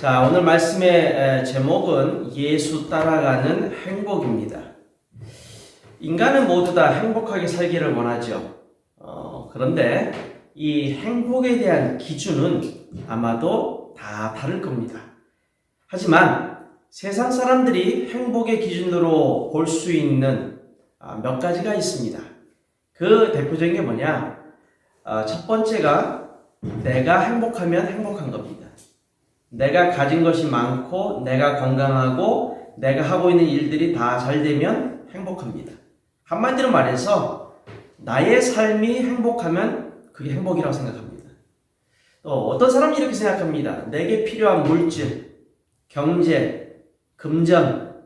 자, 오늘 말씀의 제목은 예수 따라가는 행복입니다. 인간은 모두 다 행복하게 살기를 원하죠. 그런데 이 행복에 대한 기준은 아마도 다 다를 겁니다. 하지만 세상 사람들이 행복의 기준으로 볼 수 있는 몇 가지가 있습니다. 그 대표적인 게 뭐냐? 첫 번째가 내가 행복하면 행복한 겁니다. 내가 가진 것이 많고 내가 건강하고 내가 하고 있는 일들이 다 잘 되면 행복합니다. 한마디로 말해서 나의 삶이 행복하면 그게 행복이라고 생각합니다. 또 어떤 사람이 이렇게 생각합니다. 내게 필요한 물질, 경제, 금전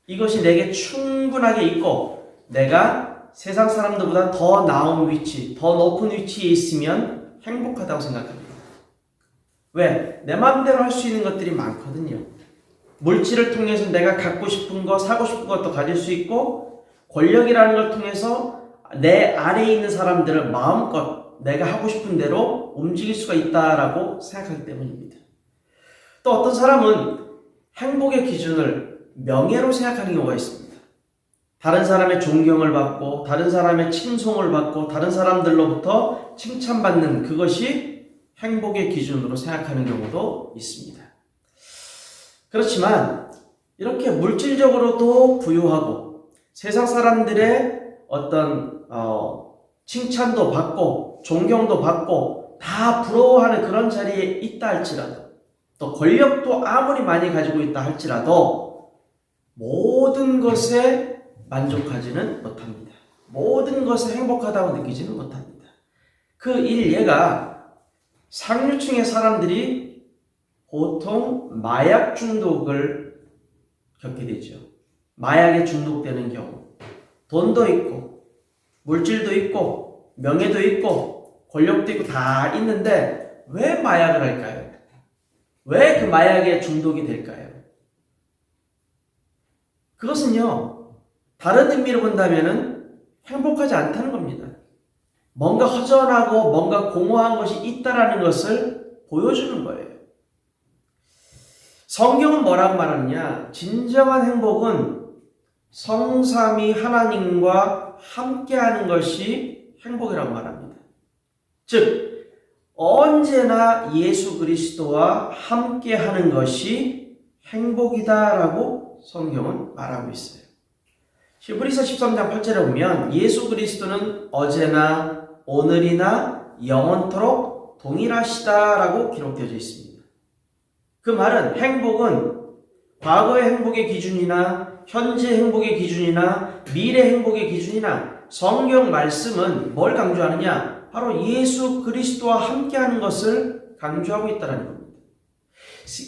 이것이 내게 충분하게 있고 내가 세상 사람들보다 더 나은 위치, 더 높은 위치에 있으면 행복하다고 생각합니다. 왜? 내 마음대로 할 수 있는 것들이 많거든요. 물질을 통해서 내가 갖고 싶은 거, 사고 싶은 것도 가질 수 있고 권력이라는 걸 통해서 내 아래에 있는 사람들을 마음껏 내가 하고 싶은 대로 움직일 수가 있다라고 생각하기 때문입니다. 또 어떤 사람은 행복의 기준을 명예로 생각하는 경우가 있습니다. 다른 사람의 존경을 받고 다른 사람의 칭송을 받고 다른 사람들로부터 칭찬받는 그것이 행복의 기준으로 생각하는 경우도 있습니다. 그렇지만 이렇게 물질적으로도 부유하고 세상 사람들의 어떤 칭찬도 받고 존경도 받고 다 부러워하는 그런 자리에 있다 할지라도 또 권력도 아무리 많이 가지고 있다 할지라도 모든 것에 만족하지는 못합니다. 모든 것에 행복하다고 느끼지는 못합니다. 그 일례가 상류층의 사람들이 보통 마약 중독을 겪게 되죠. 마약에 중독되는 경우. 돈도 있고, 물질도 있고, 명예도 있고, 권력도 있고 다 있는데 왜 마약을 할까요? 왜 그 마약에 중독이 될까요? 그것은요, 다른 의미로 본다면은 행복하지 않다는 겁니다. 뭔가 허전하고 뭔가 공허한 것이 있다라는 것을 보여주는 거예요. 성경은 뭐라고 말하느냐? 진정한 행복은 성삼위 하나님과 함께하는 것이 행복이라고 말합니다. 즉 언제나 예수 그리스도와 함께하는 것이 행복이다라고 성경은 말하고 있어요. 히브리서 13장 8절에 보면 예수 그리스도는 어제나 오늘이나 영원토록 동일하시다라고 기록되어져 있습니다. 그 말은 행복은 과거의 행복의 기준이나 현재 행복의 기준이나 미래 행복의 기준이나 성경 말씀은 뭘 강조하느냐? 바로 예수 그리스도와 함께하는 것을 강조하고 있다는 겁니다.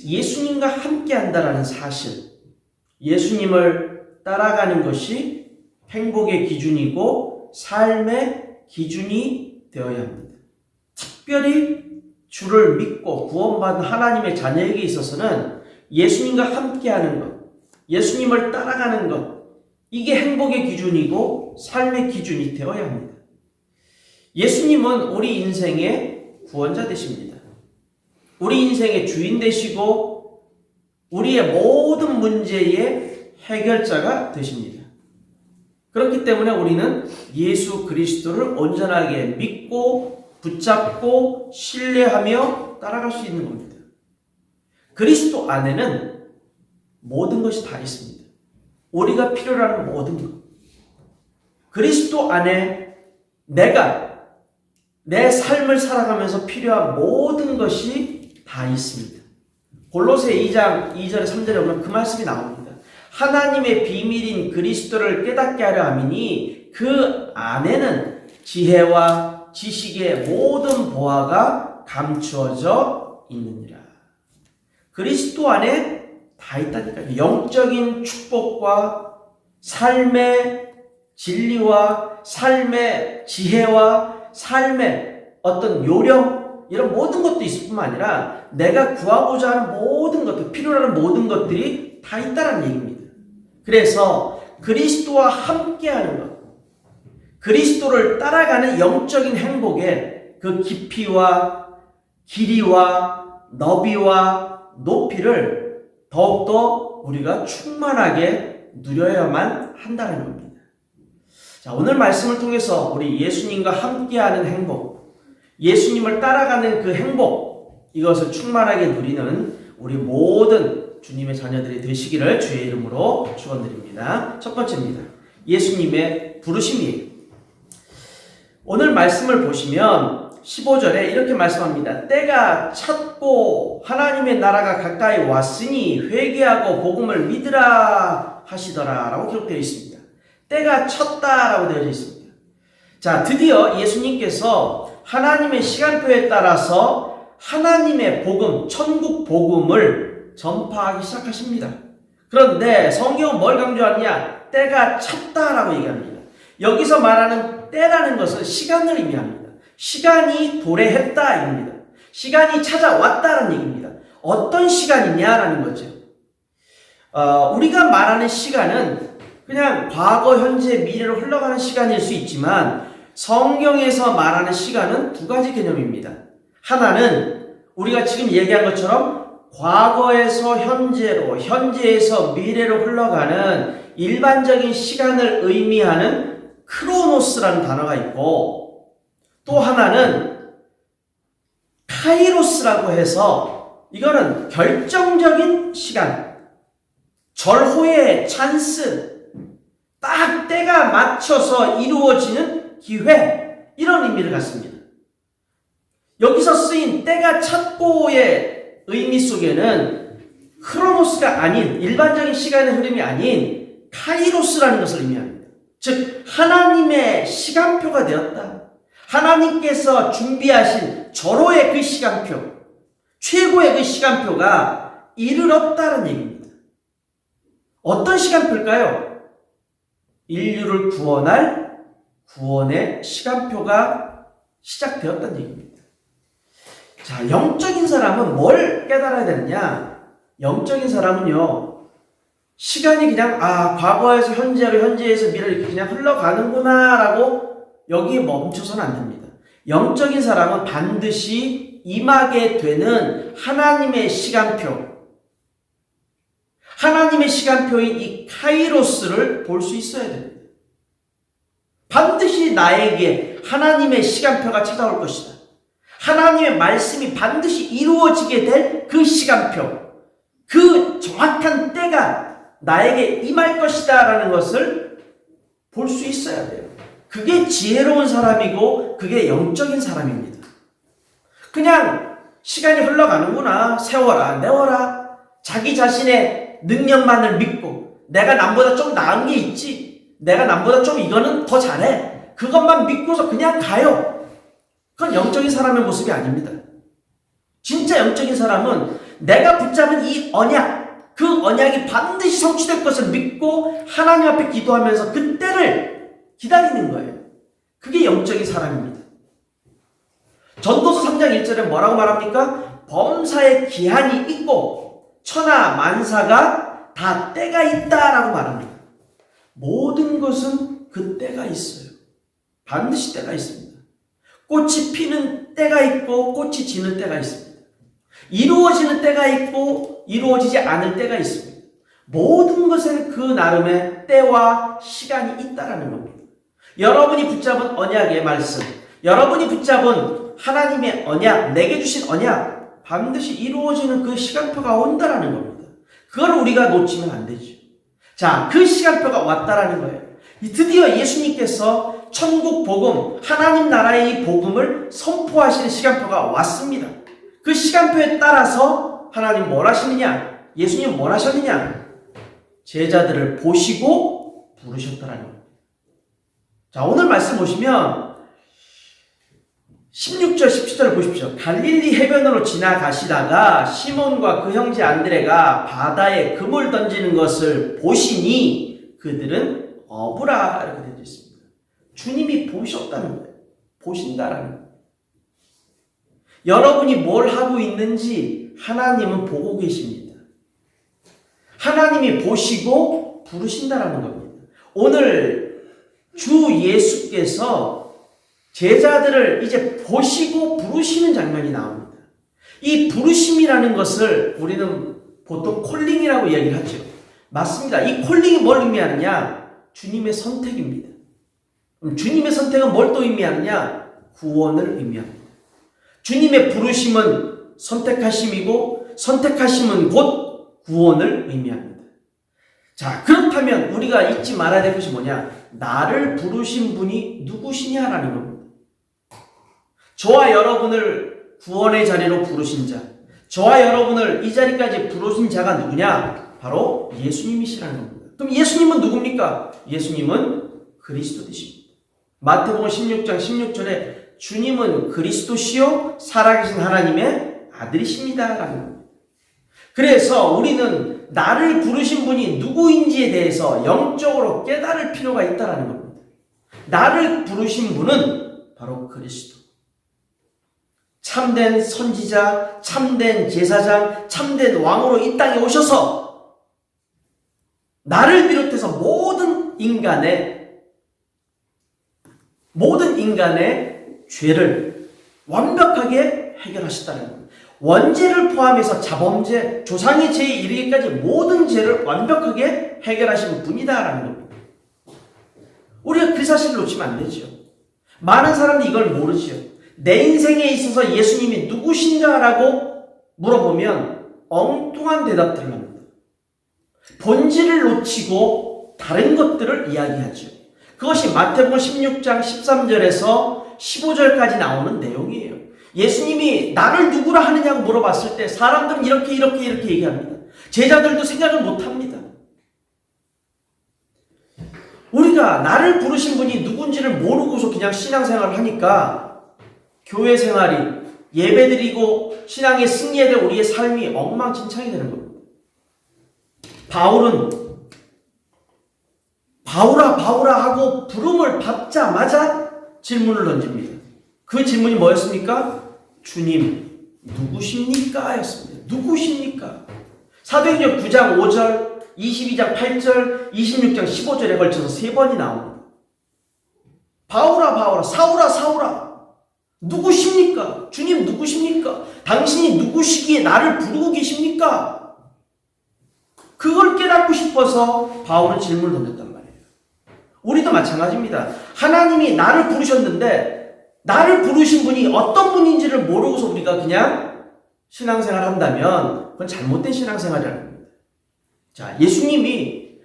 예수님과 함께한다라는 사실, 예수님을 따라가는 것이 행복의 기준이고 삶의 기준이 되어야 합니다. 특별히 주를 믿고 구원받은 하나님의 자녀에게 있어서는 예수님과 함께하는 것, 예수님을 따라가는 것, 이게 행복의 기준이고 삶의 기준이 되어야 합니다. 예수님은 우리 인생의 구원자 되십니다. 우리 인생의 주인 되시고 우리의 모든 문제의 해결자가 되십니다. 그렇기 때문에 우리는 예수 그리스도를 온전하게 믿고 붙잡고 신뢰하며 따라갈 수 있는 겁니다. 그리스도 안에는 모든 것이 다 있습니다. 우리가 필요로 하는 모든 것. 그리스도 안에 내가 내 삶을 살아가면서 필요한 모든 것이 다 있습니다. 골로새 2장 2절에 3절에 보면 그 말씀이 나옵니다. 하나님의 비밀인 그리스도를 깨닫게 하려 함이니 그 안에는 지혜와 지식의 모든 보화가 감추어져 있느니라. 그리스도 안에 다 있다니까요. 영적인 축복과 삶의 진리와 삶의 지혜와 삶의 어떤 요령 이런 모든 것도 있을 뿐만 아니라 내가 구하고자 하는 모든 것들, 필요로 하는 모든 것들이 다 있다는 얘기입니다. 그래서 그리스도와 함께하는 것, 그리스도를 따라가는 영적인 행복의 그 깊이와 길이와 너비와 높이를 더욱더 우리가 충만하게 누려야만 한다는 겁니다. 자, 오늘 말씀을 통해서 우리 예수님과 함께하는 행복, 예수님을 따라가는 그 행복, 이것을 충만하게 누리는 우리 모든 주님의 자녀들이 되시기를 주의 이름으로 축원드립니다. 첫 번째입니다. 예수님의 부르심이에요. 오늘 말씀을 보시면 15절에 이렇게 말씀합니다. 때가 찼고 하나님의 나라가 가까이 왔으니 회개하고 복음을 믿으라 하시더라 라고 기록되어 있습니다. 때가 찼다라고 되어 있습니다. 자, 드디어 예수님께서 하나님의 시간표에 따라서 하나님의 복음, 천국 복음을 전파하기 시작하십니다. 그런데 성경은 뭘 강조하느냐? 때가 찼다라고 얘기합니다. 여기서 말하는 때라는 것은 시간을 의미합니다. 시간이 도래했다입니다. 시간이 찾아왔다는 얘기입니다. 어떤 시간이냐라는 거죠. 우리가 말하는 시간은 그냥 과거, 현재, 미래로 흘러가는 시간일 수 있지만 성경에서 말하는 시간은 두 가지 개념입니다. 하나는 우리가 지금 얘기한 것처럼 과거에서 현재로, 현재에서 미래로 흘러가는 일반적인 시간을 의미하는 크로노스라는 단어가 있고, 또 하나는 카이로스라고 해서 이거는 결정적인 시간, 절호의 찬스, 딱 때가 맞춰서 이루어지는 기회, 이런 의미를 갖습니다. 여기서 쓰인 때가 찼고의 의미 속에는 크로노스가 아닌, 일반적인 시간의 흐름이 아닌 카이로스라는 것을 의미합니다. 즉 하나님의 시간표가 되었다. 하나님께서 준비하신 절호의 그 시간표, 최고의 그 시간표가 이르렀다는 얘기입니다. 어떤 시간표일까요? 인류를 구원할 구원의 시간표가 시작되었다는 얘기입니다. 자, 영적인 사람은 뭘 깨달아야 되느냐? 영적인 사람은요, 시간이 그냥 과거에서 현재로, 현재에서 미래로 이렇게 그냥 흘러가는구나 라고 여기에 멈춰서는 안 됩니다. 영적인 사람은 반드시 임하게 되는 하나님의 시간표, 하나님의 시간표인 이 카이로스를 볼 수 있어야 됩니다. 반드시 나에게 하나님의 시간표가 찾아올 것이다. 하나님의 말씀이 반드시 이루어지게 될 그 시간표, 그 정확한 때가 나에게 임할 것이다 라는 것을 볼 수 있어야 돼요. 그게 지혜로운 사람이고 그게 영적인 사람입니다. 그냥 시간이 흘러가는구나, 세워라, 내워라, 자기 자신의 능력만을 믿고 내가 남보다 좀 나은 게 있지, 내가 남보다 좀 이거는 더 잘해, 그것만 믿고서 그냥 가요. 그건 영적인 사람의 모습이 아닙니다. 진짜 영적인 사람은 내가 붙잡은 이 언약, 그 언약이 반드시 성취될 것을 믿고 하나님 앞에 기도하면서 그 때를 기다리는 거예요. 그게 영적인 사람입니다. 전도서 3장 1절에 뭐라고 말합니까? 범사의 기한이 있고 천하 만사가 다 때가 있다라고 말합니다. 모든 것은 그 때가 있어요. 반드시 때가 있습니다. 꽃이 피는 때가 있고 꽃이 지는 때가 있습니다. 이루어지는 때가 있고 이루어지지 않을 때가 있습니다. 모든 것은 그 나름의 때와 시간이 있다라는 겁니다. 여러분이 붙잡은 언약의 말씀, 여러분이 붙잡은 하나님의 언약, 내게 주신 언약, 반드시 이루어지는 그 시간표가 온다라는 겁니다. 그걸 우리가 놓치면 안 되죠. 자, 그 시간표가 왔다라는 거예요. 드디어 예수님께서 천국 복음, 하나님 나라의 이 복음을 선포하시는 시간표가 왔습니다. 그 시간표에 따라서 하나님 뭘 하시느냐? 예수님 뭘 하셨느냐? 제자들을 보시고 부르셨다라는 겁니다. 자, 오늘 말씀 보시면 16절, 17절을 보십시오. 갈릴리 해변으로 지나가시다가 시몬과 그 형제 안드레가 바다에 금을 던지는 것을 보시니 그들은 어부라 이렇게 되어 있습니다. 주님이 보셨다는 거예요. 보신다라는 거예요. 여러분이 뭘 하고 있는지 하나님은 보고 계십니다. 하나님이 보시고 부르신다라는 겁니다. 오늘 주 예수께서 제자들을 이제 보시고 부르시는 장면이 나옵니다. 이 부르심이라는 것을 우리는 보통 콜링이라고 이야기를 하죠. 맞습니다. 이 콜링이 뭘 의미하느냐? 주님의 선택입니다. 주님의 선택은 뭘 또 의미하느냐? 구원을 의미합니다. 주님의 부르심은 선택하심이고 선택하심은 곧 구원을 의미합니다. 자, 그렇다면 우리가 잊지 말아야 될 것이 뭐냐? 나를 부르신 분이 누구시냐라는 겁니다. 저와 여러분을 구원의 자리로 부르신 자, 저와 여러분을 이 자리까지 부르신 자가 누구냐? 바로 예수님이시라는 겁니다. 그럼 예수님은 누굽니까? 예수님은 그리스도 되십니다. 마태복음 16장 16절에 주님은 그리스도시요 살아계신 하나님의 아들이십니다 라는 겁니다. 그래서 우리는 나를 부르신 분이 누구인지에 대해서 영적으로 깨달을 필요가 있다는 겁니다. 나를 부르신 분은 바로 그리스도. 참된 선지자, 참된 제사장, 참된 왕으로 이 땅에 오셔서 나를 비롯해서 모든 인간의 죄를 완벽하게 해결하셨다는 겁니다. 원죄를 포함해서 자범죄, 조상의 죄에 이르기까지 모든 죄를 완벽하게 해결하신 분이다라는 겁니다. 우리가 그 사실을 놓치면 안 되죠. 많은 사람들이 이걸 모르죠. 내 인생에 있어서 예수님이 누구신가라고 물어보면 엉뚱한 대답들을 합니다. 본질을 놓치고 다른 것들을 이야기하죠. 그것이 마태복음 16장 13절에서 15절까지 나오는 내용이에요. 예수님이 나를 누구라 하느냐고 물어봤을 때 사람들은 이렇게 얘기합니다. 제자들도 생각을 못합니다. 우리가 나를 부르신 분이 누군지를 모르고서 그냥 신앙생활을 하니까 교회 생활이, 예배드리고 신앙의 승리에 대한 우리의 삶이 엉망진창이 되는 겁니다. 바울은 바울아 하고 부름을 받자마자 질문을 던집니다. 그 질문이 뭐였습니까? 주님, 누구십니까? 였습니다. 누구십니까? 사도행전 9장 5절, 22장 8절, 26장 15절에 걸쳐서 3번이 나옵니다. 바울아, 사울아, 누구십니까? 주님 누구십니까? 당신이 누구시기에 나를 부르고 계십니까? 그걸 깨닫고 싶어서 바울은 질문을 던졌단 말이에요. 우리도 마찬가지입니다. 하나님이 나를 부르셨는데 나를 부르신 분이 어떤 분인지를 모르고서 우리가 그냥 신앙생활 한다면 그건 잘못된 신앙생활이라는 겁니다. 자, 예수님이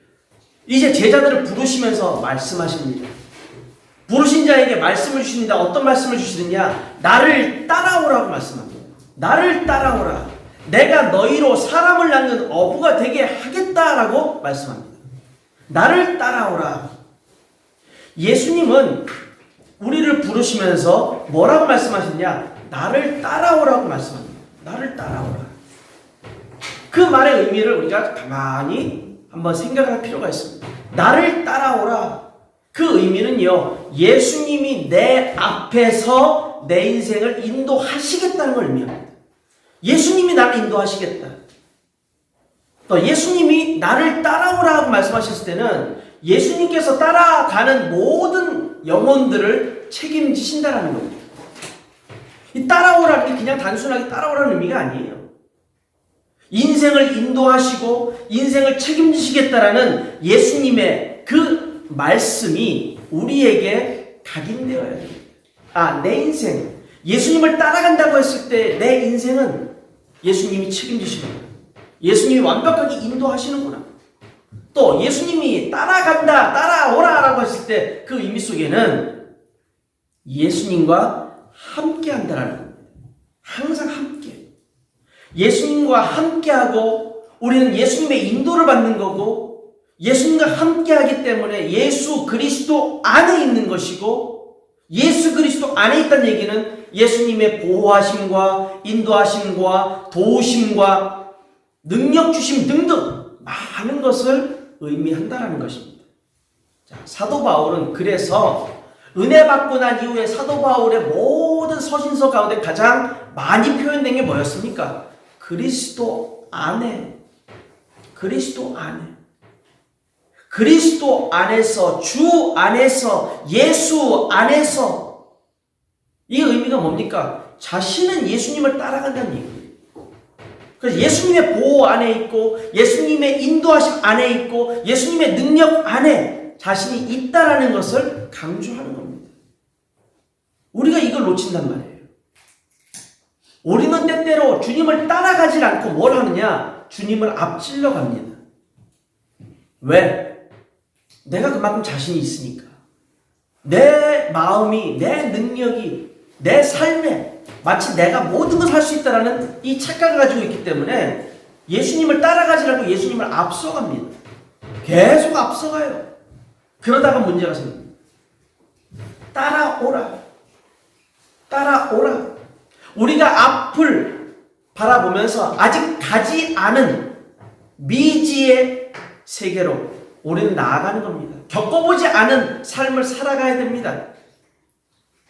이제 제자들을 부르시면서 말씀하십니다. 부르신 자에게 말씀을 주십니다. 어떤 말씀을 주시느냐? 나를 따라오라고 말씀합니다. 나를 따라오라. 내가 너희로 사람을 낳는 어부가 되게 하겠다라고 말씀합니다. 나를 따라오라. 예수님은 우리를 부르시면서 뭐라고 말씀하시냐? 나를 따라오라고 말씀합니다. 나를 따라오라. 그 말의 의미를 우리가 가만히 한번 생각을 할 필요가 있습니다. 나를 따라오라. 그 의미는요, 예수님이 내 앞에서 내 인생을 인도하시겠다는 걸 의미합니다. 예수님이 나를 인도하시겠다. 또 예수님이 나를 따라오라고 말씀하셨을 때는 예수님께서 따라가는 모든 영혼들을 책임지신다라는 겁니다. 이 따라오라는 게 그냥 단순하게 따라오라는 의미가 아니에요. 인생을 인도하시고 인생을 책임지시겠다라는 예수님의 그 말씀이 우리에게 각인되어야 됩니다. 내 인생, 예수님을 따라간다고 했을 때 내 인생은 예수님이 책임지시는구나. 예수님이 완벽하게 인도하시는구나. 또 예수님이 따라간다, 따라오라라고 했을 때 그 의미 속에는 예수님과 함께 한다라는 겁니다. 항상 함께. 예수님과 함께하고 우리는 예수님의 인도를 받는 거고 예수님과 함께하기 때문에 예수 그리스도 안에 있는 것이고 예수 그리스도 안에 있다는 얘기는 예수님의 보호하심과 인도하심과 도우심과 능력 주심 등등 많은 것을 의미한다는 것입니다. 자, 사도 바울은 그래서 은혜 받고 난 이후에 사도 바울의 모든 서신서 가운데 가장 많이 표현된 게 뭐였습니까? 그리스도 안에, 그리스도 안에, 그리스도 안에서, 주 안에서, 예수 안에서. 이 의미가 뭡니까? 자신은 예수님을 따라간다는 얘기예요. 그래서 예수님의 보호 안에 있고 예수님의 인도하심 안에 있고 예수님의 능력 안에 자신이 있다라는 것을 강조하는 겁니다. 우리가 이걸 놓친단 말이에요. 우리는 때때로 주님을 따라가지 않고 뭘 하느냐? 주님을 앞질러 갑니다. 왜? 내가 그만큼 자신이 있으니까. 내 마음이, 내 능력이, 내 삶에 마치 내가 모든 것을 할 수 있다라는 이 착각을 가지고 있기 때문에 예수님을 따라가지 않고 예수님을 앞서갑니다. 계속 앞서가요. 그러다가 문제가 생깁니다. 따라오라. 따라오라. 우리가 앞을 바라보면서 아직 가지 않은 미지의 세계로 우리는 나아가는 겁니다. 겪어보지 않은 삶을 살아가야 됩니다.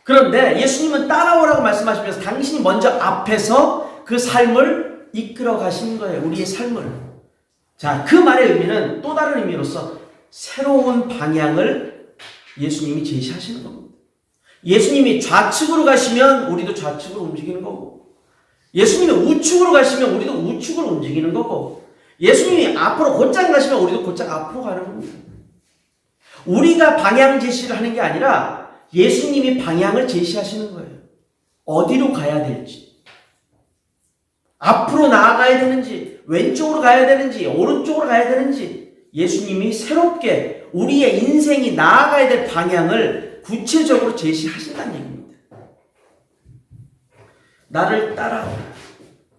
그런데 예수님은 따라오라고 말씀하시면서 당신이 먼저 앞에서 그 삶을 이끌어 가시는 거예요. 우리의 삶을. 자, 그 말의 의미는 또 다른 의미로서 새로운 방향을 예수님이 제시하시는 겁니다. 예수님이 좌측으로 가시면 우리도 좌측으로 움직이는 거고, 예수님이 우측으로 가시면 우리도 우측으로 움직이는 거고, 예수님이 앞으로 곧장 가시면 우리도 곧장 앞으로 가는 겁니다. 우리가 방향 제시를 하는 게 아니라 예수님이 방향을 제시하시는 거예요. 어디로 가야 될지, 앞으로 나아가야 되는지, 왼쪽으로 가야 되는지, 오른쪽으로 가야 되는지, 예수님이 새롭게 우리의 인생이 나아가야 될 방향을 구체적으로 제시하신다는 얘기입니다. 나를 따라오라.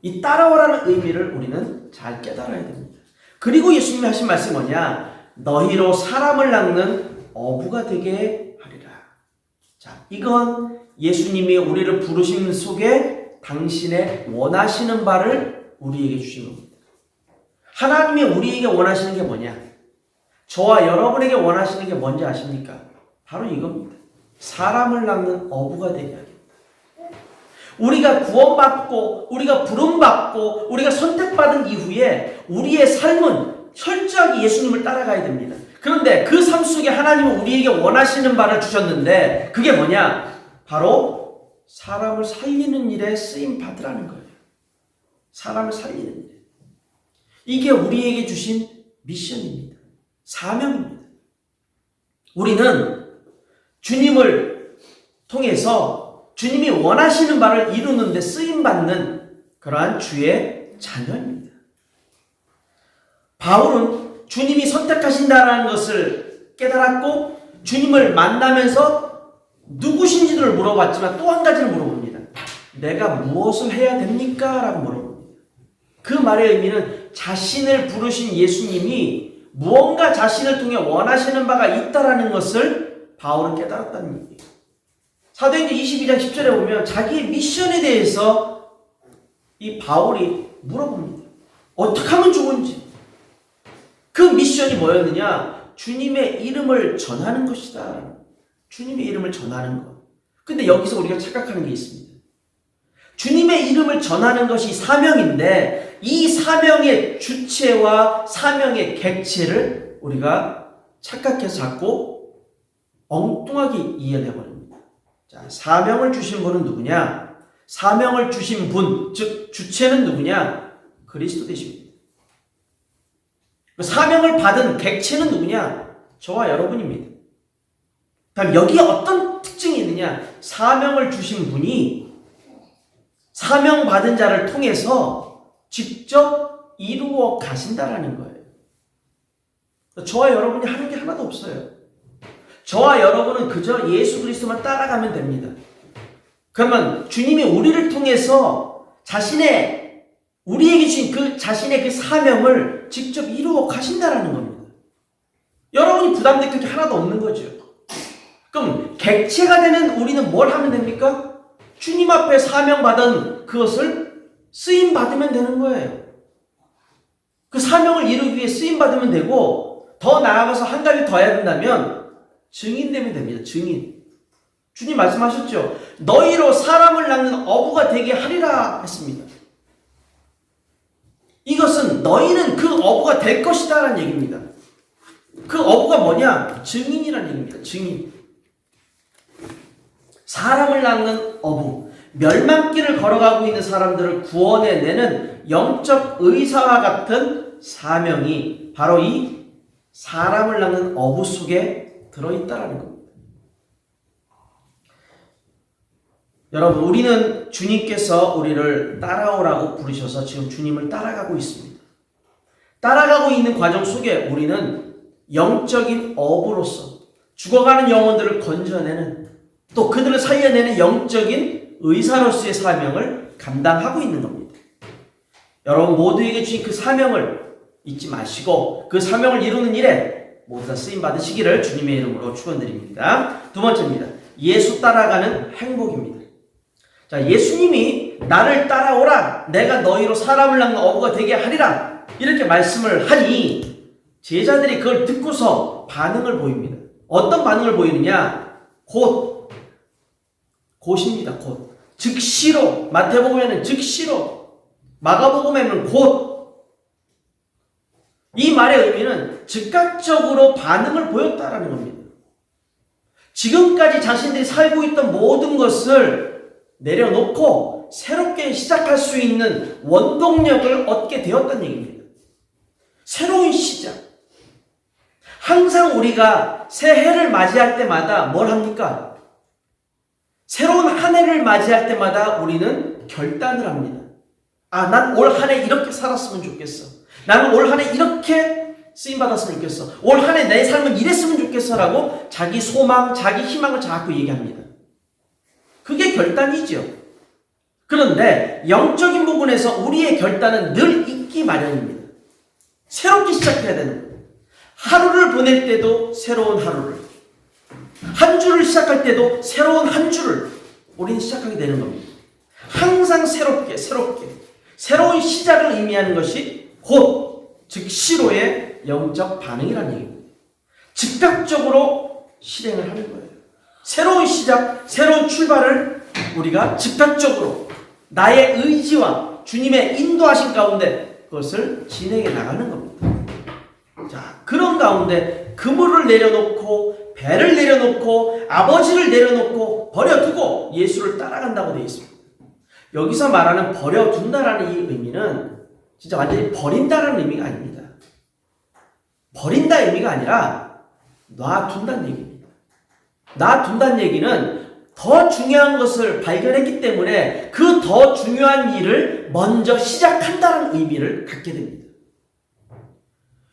이 따라오라는 의미를 우리는 잘 깨달아야 됩니다. 그리고 예수님이 하신 말씀이 뭐냐? 너희로 사람을 낚는 어부가 되게 하리라. 자, 이건 예수님이 우리를 부르심 속에 당신의 원하시는 바를 우리에게 주신 겁니다. 하나님이 우리에게 원하시는 게 뭐냐? 저와 여러분에게 원하시는 게 뭔지 아십니까? 바로 이겁니다. 사람을 낚는 어부가 되게 하겠다. 우리가 구원받고 우리가 부름받고 우리가 선택받은 이후에 우리의 삶은 철저하게 예수님을 따라가야 됩니다. 그런데 그 삶 속에 하나님은 우리에게 원하시는 바를 주셨는데 그게 뭐냐? 바로 사람을 살리는 일에 쓰임 받으라는 거예요. 사람을 살리는 일. 이게 우리에게 주신 미션입니다. 사명입니다. 우리는 주님을 통해서 주님이 원하시는 바를 이루는 데 쓰임받는 그러한 주의 자녀입니다. 바울은 주님이 선택하신다는 것을 깨달았고 주님을 만나면서 누구신지를 물어봤지만 또 한 가지를 물어봅니다. 내가 무엇을 해야 됩니까? 라고 물어봅니다. 그 말의 의미는 자신을 부르신 예수님이 무언가 자신을 통해 원하시는 바가 있다라는 것을 바울은 깨달았다는 얘기예요. 사도행전 22장 10절에 보면 자기의 미션에 대해서 이 바울이 물어봅니다. 어떻게 하면 좋은지. 그 미션이 뭐였느냐? 주님의 이름을 전하는 것이다. 주님의 이름을 전하는 것. 근데 여기서 우리가 착각하는 게 있습니다. 주님의 이름을 전하는 것이 사명인데 이 사명의 주체와 사명의 객체를 우리가 착각해서 자꾸 엉뚱하게 이해를 해버립니다. 자, 사명을 주신 분은 누구냐? 사명을 주신 분, 즉 주체는 누구냐? 그리스도 되십니다. 사명을 받은 객체는 누구냐? 저와 여러분입니다. 그럼 여기에 어떤 특징이 있느냐? 사명을 주신 분이 사명 받은 자를 통해서 직접 이루어 가신다라는 거예요. 저와 여러분이 하는 게 하나도 없어요. 저와 여러분은 그저 예수 그리스도만 따라가면 됩니다. 그러면 주님이 우리를 통해서 우리에게 주신 그 자신의 그 사명을 직접 이루어 가신다라는 겁니다. 여러분이 부담될 게 하나도 없는 거죠. 그럼 객체가 되는 우리는 뭘 하면 됩니까? 주님 앞에 사명받은 그것을 쓰임받으면 되는 거예요. 그 사명을 이루기 위해 쓰임받으면 되고 더 나아가서 한 가지 더 해야 된다면 증인되면 됩니다. 증인. 주님 말씀하셨죠. 너희로 사람을 낚는 어부가 되게 하리라 했습니다. 이것은 너희는 그 어부가 될 것이다 라는 얘기입니다. 그 어부가 뭐냐? 증인이라는 얘기입니다. 증인. 사람을 낚는 어부. 멸망길을 걸어가고 있는 사람들을 구원해내는 영적 의사와 같은 사명이 바로 이 사람을 낳는 어부 속에 들어있다라는 겁니다. 여러분, 우리는 주님께서 우리를 따라오라고 부르셔서 지금 주님을 따라가고 있습니다. 따라가고 있는 과정 속에 우리는 영적인 어부로서 죽어가는 영혼들을 건져내는, 또 그들을 살려내는 영적인 의사로서의 사명을 감당하고 있는 겁니다. 여러분 모두에게 주신 그 사명을 잊지 마시고 그 사명을 이루는 일에 모두 다 쓰임 받으시기를 주님의 이름으로 축원드립니다. 두 번째입니다. 예수 따라가는 행복입니다. 자, 예수님이 나를 따라오라, 내가 너희로 사람을 낳는 어부가 되게 하리라, 이렇게 말씀을 하니 제자들이 그걸 듣고서 반응을 보입니다. 어떤 반응을 보이느냐? 곧입니다. 곧. 즉시로. 마태복음에는 즉시로, 마가복음에는 곧. 이 말의 의미는 즉각적으로 반응을 보였다라는 겁니다. 지금까지 자신들이 살고 있던 모든 것을 내려놓고 새롭게 시작할 수 있는 원동력을 얻게 되었다는 얘기입니다. 새로운 시작. 항상 우리가 새해를 맞이할 때마다 뭘 합니까? 새로운 한 해를 맞이할 때마다 우리는 결단을 합니다. 아, 난 올 한 해 이렇게 살았으면 좋겠어. 나는 올 한 해 이렇게 쓰임받았으면 좋겠어. 올 한 해 내 삶은 이랬으면 좋겠어 라고 자기 소망, 자기 희망을 자꾸 얘기합니다. 그게 결단이죠. 그런데 영적인 부분에서 우리의 결단은 늘 있기 마련입니다. 새롭게 시작해야 되는 거예요. 하루를 보낼 때도 새로운 하루를, 한 주를 시작할 때도 새로운 한 주를 우리는 시작하게 되는 겁니다. 항상 새롭게 새로운 시작을 의미하는 것이 곧 즉시로의 영적 반응이라는 얘기입니다. 즉각적으로 실행을 하는 거예요. 새로운 시작, 새로운 출발을 우리가 즉각적으로 나의 의지와 주님의 인도하신 가운데 그것을 진행해 나가는 겁니다. 자, 그런 가운데 그물을 내려놓고 배를 내려놓고 아버지를 내려놓고 버려두고 예수를 따라간다고 되어 있습니다. 여기서 말하는 버려둔다라는 이 의미는 진짜 완전히 버린다라는 의미가 아닙니다. 버린다 의미가 아니라 놔둔다는 얘기입니다. 놔둔다는 얘기는 더 중요한 것을 발견했기 때문에 그 더 중요한 일을 먼저 시작한다는 의미를 갖게 됩니다.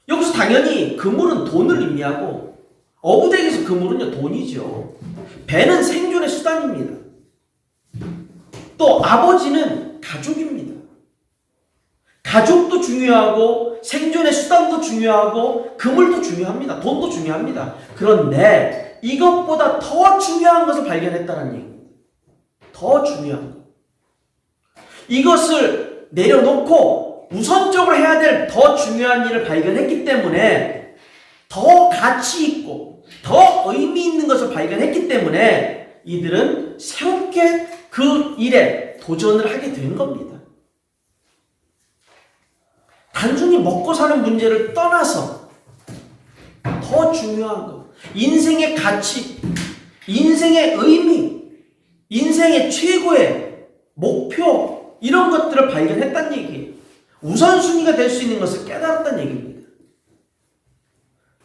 여기서 당연히 그물은 돈을 의미하고 어부대에서 그물은요 돈이죠. 배는 생존의 수단입니다. 또 아버지는 가족입니다. 가족도 중요하고 생존의 수단도 중요하고 그물도 중요합니다. 돈도 중요합니다. 그런데 이것보다 더 중요한 것을 발견했다는 얘기입니다. 더 중요한 것. 이것을 내려놓고 우선적으로 해야 될 더 중요한 일을 발견했기 때문에 더 가치 있고 더 의미 있는 것을 발견했기 때문에 이들은 새롭게 그 일에 도전을 하게 된 겁니다. 단순히 먹고 사는 문제를 떠나서 더 중요한 것, 인생의 가치, 인생의 의미, 인생의 최고의 목표, 이런 것들을 발견했다는 얘기예요. 우선순위가 될 수 있는 것을 깨달았다는 얘기입니다.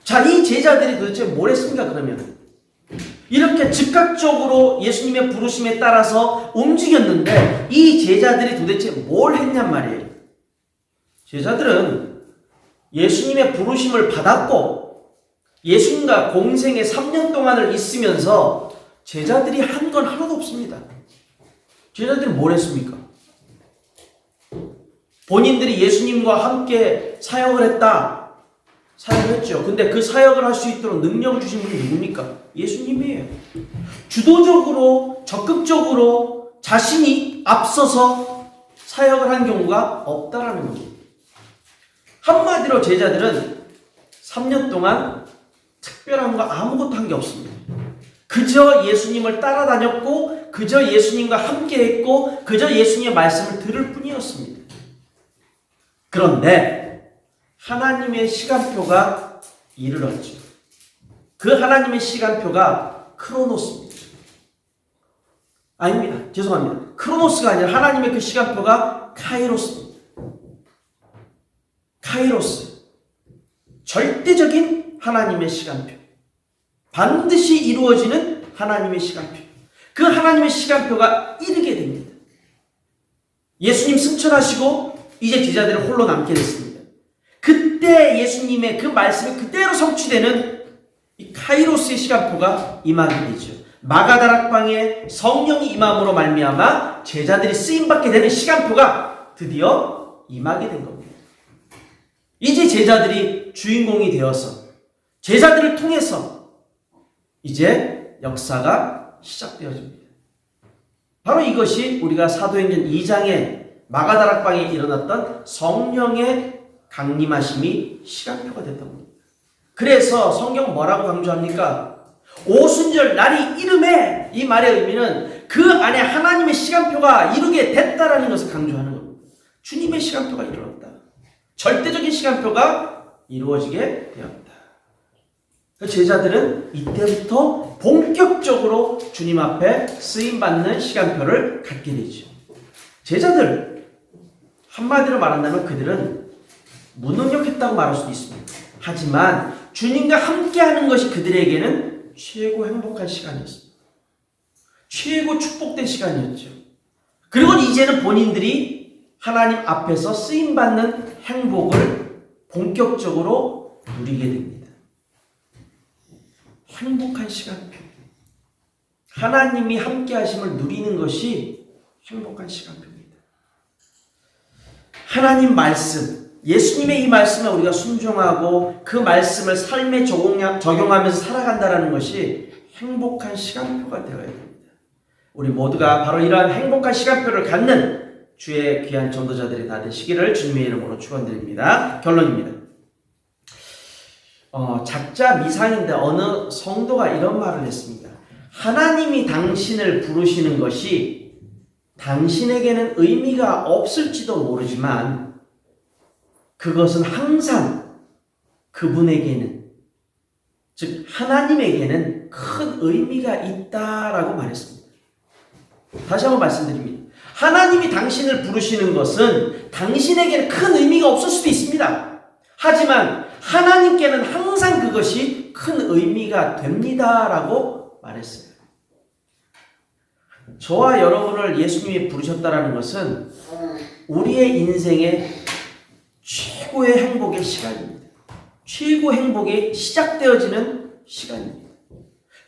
자, 이 제자들이 도대체 뭘 했습니까, 그러면? 이렇게 즉각적으로 예수님의 부르심에 따라서 움직였는데 이 제자들이 도대체 뭘 했냔 말이에요. 제자들은 예수님의 부르심을 받았고 예수님과 공생의 3년 동안을 있으면서 제자들이 한 건 하나도 없습니다. 제자들이 뭘 했습니까? 본인들이 예수님과 함께 사역을 했다. 사역을 했죠. 근데 그 사역을 할 수 있도록 능력을 주신 분이 누굽니까? 예수님이에요. 주도적으로, 적극적으로 자신이 앞서서 사역을 한 경우가 없다라는 겁니다. 한마디로 제자들은 3년 동안 특별한 거 아무것도 한 게 없습니다. 그저 예수님을 따라다녔고 그저 예수님과 함께했고 그저 예수님의 말씀을 들을 뿐이었습니다. 그런데 하나님의 시간표가 이르렀죠. 그 하나님의 시간표가 크로노스입니다. 아닙니다. 죄송합니다. 크로노스가 아니라 하나님의 그 시간표가 카이로스입니다. 카이로스. 절대적인 하나님의 시간표. 반드시 이루어지는 하나님의 시간표. 그 하나님의 시간표가 이르게 됩니다. 예수님 승천하시고 이제 제자들은 홀로 남게 됐습니다. 그때 예수님의 그 말씀이 그대로 성취되는 이 카이로스의 시간표가 임하게 되죠. 마가다락방에 성령이 임함으로 말미암아 제자들이 쓰임받게 되는 시간표가 드디어 임하게 된 겁니다. 이제 제자들이 주인공이 되어서 제자들을 통해서 이제 역사가 시작되어집니다. 바로 이것이 우리가 사도행전 2장에 마가다락방에 일어났던 성령의 강림하심이 시간표가 됐던 겁니다. 그래서 성경 뭐라고 강조합니까? 오순절 날이 이름에, 이 말의 의미는 그 안에 하나님의 시간표가 이루게 됐다라는 것을 강조하는 겁니다. 주님의 시간표가 이루어졌다. 절대적인 시간표가 이루어지게 되었다. 제자들은 이때부터 본격적으로 주님 앞에 쓰임받는 시간표를 갖게 되죠. 제자들, 한마디로 말한다면 그들은 무능력했다고 말할 수도 있습니다. 하지만 주님과 함께하는 것이 그들에게는 최고 행복한 시간이었습니다. 최고 축복된 시간이었죠. 그리고 이제는 본인들이 하나님 앞에서 쓰임받는 행복을 본격적으로 누리게 됩니다. 행복한 시간표. 하나님이 함께하심을 누리는 것이 행복한 시간표입니다. 하나님 말씀, 예수님의 이 말씀에 우리가 순종하고 그 말씀을 삶에 적용하면서 살아간다는 것이 행복한 시간표가 되어야 됩니다. 우리 모두가 바로 이러한 행복한 시간표를 갖는 주의 귀한 전도자들이 다 되시기를 주님의 이름으로 축원드립니다. 결론입니다. 작자 미상인데 어느 성도가 이런 말을 했습니다. 하나님이 당신을 부르시는 것이 당신에게는 의미가 없을지도 모르지만 그것은 항상 그분에게는, 즉 하나님에게는 큰 의미가 있다라고 말했습니다. 다시 한번 말씀드립니다. 하나님이 당신을 부르시는 것은 당신에게는 큰 의미가 없을 수도 있습니다. 하지만 하나님께는 항상 그것이 큰 의미가 됩니다라고 말했어요. 저와 여러분을 예수님이 부르셨다라는 것은 우리의 인생의 최고의 행복의 시간입니다. 최고 행복이 시작되어지는 시간입니다.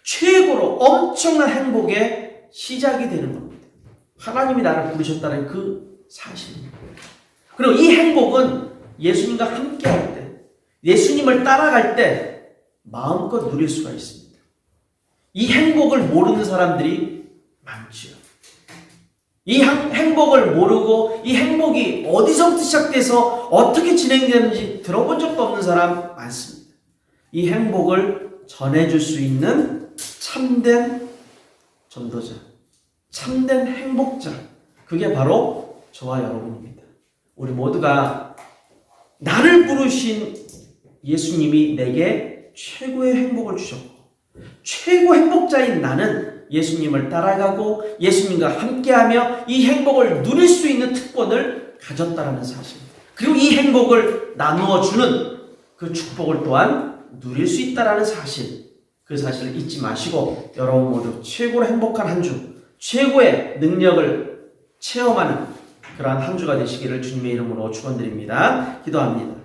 최고로 엄청난 행복의 시작이 되는 겁니다. 하나님이 나를 부르셨다는 그 사실입니다. 그리고 이 행복은 예수님과 함께할 때, 예수님을 따라갈 때 마음껏 누릴 수가 있습니다. 이 행복을 모르는 사람들이 많지요. 이 행복을 모르고 이 행복이 어디서부터 시작돼서 어떻게 진행되는지 들어본 적도 없는 사람 많습니다. 이 행복을 전해줄 수 있는 참된 전도자, 참된 행복자, 그게 바로 저와 여러분입니다. 우리 모두가 나를 부르신 예수님이 내게 최고의 행복을 주셨고 최고 행복자인 나는 예수님을 따라가고 예수님과 함께하며 이 행복을 누릴 수 있는 특권을 가졌다라는 사실, 그리고 이 행복을 나누어 주는 그 축복을 또한 누릴 수 있다라는 사실, 그 사실을 잊지 마시고 여러분 모두 최고로 행복한 한 주, 최고의 능력을 체험하는 그러한 한 주가 되시기를 주님의 이름으로 축원드립니다. 기도합니다.